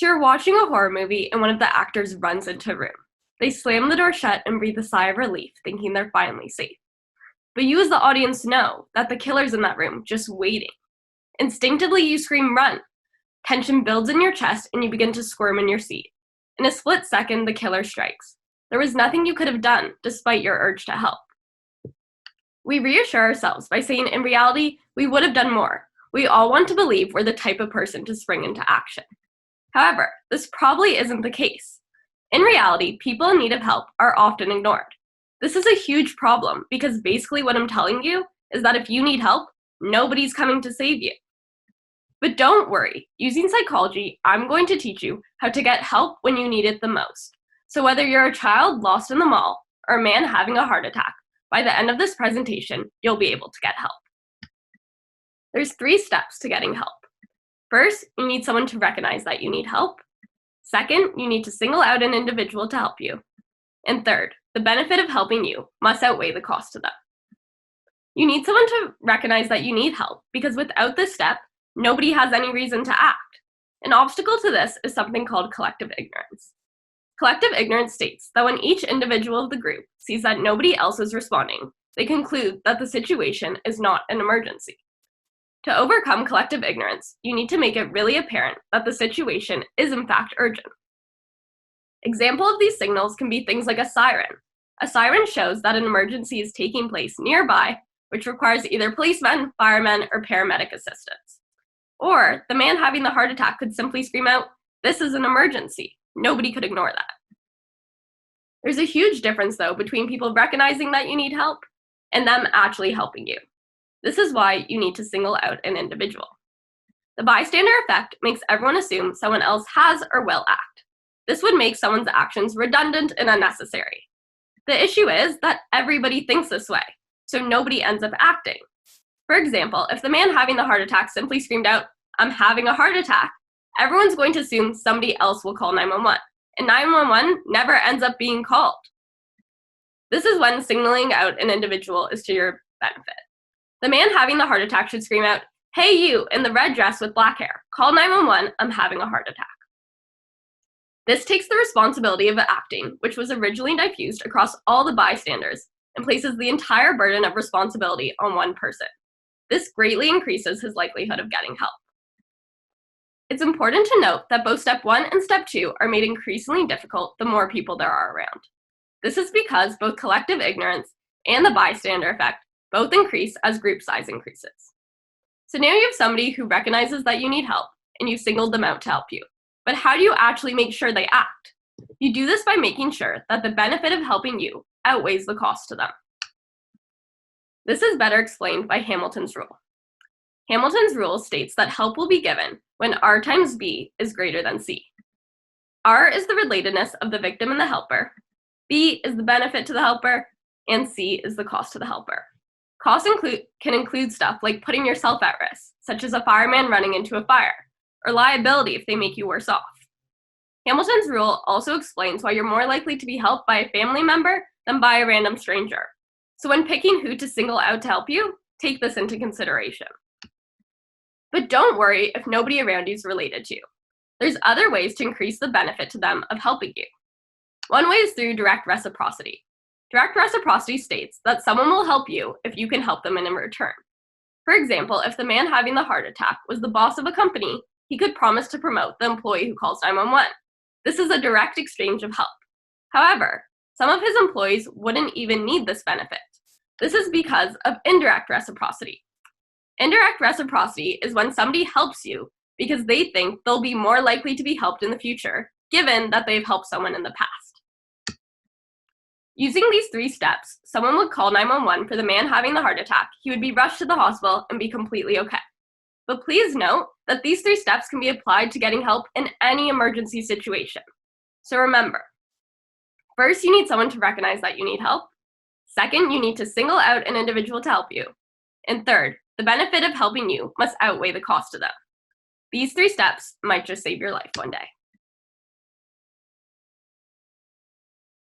So you're watching a horror movie and one of the actors runs into a room. They slam the door shut and breathe a sigh of relief, thinking they're finally safe. But you as the audience know that the killer's in that room, just waiting. Instinctively, you scream, "Run!" Tension builds in your chest and you begin to squirm in your seat. In a split second, the killer strikes. There was nothing you could have done, despite your urge to help. We reassure ourselves by saying in reality, we would have done more. We all want to believe we're the type of person to spring into action. However, this probably isn't the case. In reality, people in need of help are often ignored. This is a huge problem because basically what I'm telling you is that if you need help, nobody's coming to save you. But don't worry, using psychology, I'm going to teach you how to get help when you need it the most. So whether you're a child lost in the mall or a man having a heart attack, by the end of this presentation, you'll be able to get help. There's 3 steps to getting help. First, you need someone to recognize that you need help. Second, you need to single out an individual to help you. And third, the benefit of helping you must outweigh the cost to them. You need someone to recognize that you need help because without this step, nobody has any reason to act. An obstacle to this is something called collective ignorance. Collective ignorance states that when each individual of the group sees that nobody else is responding, they conclude that the situation is not an emergency. To overcome collective ignorance, you need to make it really apparent that the situation is in fact urgent. Example of these signals can be things like a siren. A siren shows that an emergency is taking place nearby, which requires either policemen, firemen, or paramedic assistance. Or the man having the heart attack could simply scream out, "This is an emergency." Nobody could ignore that. There's a huge difference, though, between people recognizing that you need help and them actually helping you. This is why you need to single out an individual. The bystander effect makes everyone assume someone else has or will act. This would make someone's actions redundant and unnecessary. The issue is that everybody thinks this way, so nobody ends up acting. For example, if the man having the heart attack simply screamed out, "I'm having a heart attack," everyone's going to assume somebody else will call 911, and 911 never ends up being called. This is when signaling out an individual is to your benefit. The man having the heart attack should scream out, "Hey you, in the red dress with black hair, call 911, I'm having a heart attack." This takes the responsibility of acting, which was originally diffused across all the bystanders, and places the entire burden of responsibility on one person. This greatly increases his likelihood of getting help. It's important to note that both step 1 and step 2 are made increasingly difficult the more people there are around. This is because both collective ignorance and the bystander effect both increase as group size increases. So now you have somebody who recognizes that you need help and you've singled them out to help you. But how do you actually make sure they act? You do this by making sure that the benefit of helping you outweighs the cost to them. This is better explained by Hamilton's rule. Hamilton's rule states that help will be given when R times B is greater than C. R is the relatedness of the victim and the helper, B is the benefit to the helper, and C is the cost to the helper. Costs can include stuff like putting yourself at risk, such as a fireman running into a fire, or liability if they make you worse off. Hamilton's rule also explains why you're more likely to be helped by a family member than by a random stranger. So when picking who to single out to help you, take this into consideration. But don't worry if nobody around you is related to you. There's other ways to increase the benefit to them of helping you. One way is through direct reciprocity. Direct reciprocity states that someone will help you if you can help them in return. For example, if the man having the heart attack was the boss of a company, he could promise to promote the employee who calls 911. This is a direct exchange of help. However, some of his employees wouldn't even need this benefit. This is because of indirect reciprocity. Indirect reciprocity is when somebody helps you because they think they'll be more likely to be helped in the future, given that they've helped someone in the past. Using these 3 steps, someone would call 911 for the man having the heart attack, he would be rushed to the hospital and be completely okay. But please note that these 3 steps can be applied to getting help in any emergency situation. So remember, first you need someone to recognize that you need help. Second, you need to single out an individual to help you. And third, the benefit of helping you must outweigh the cost to them. These 3 steps might just save your life one day.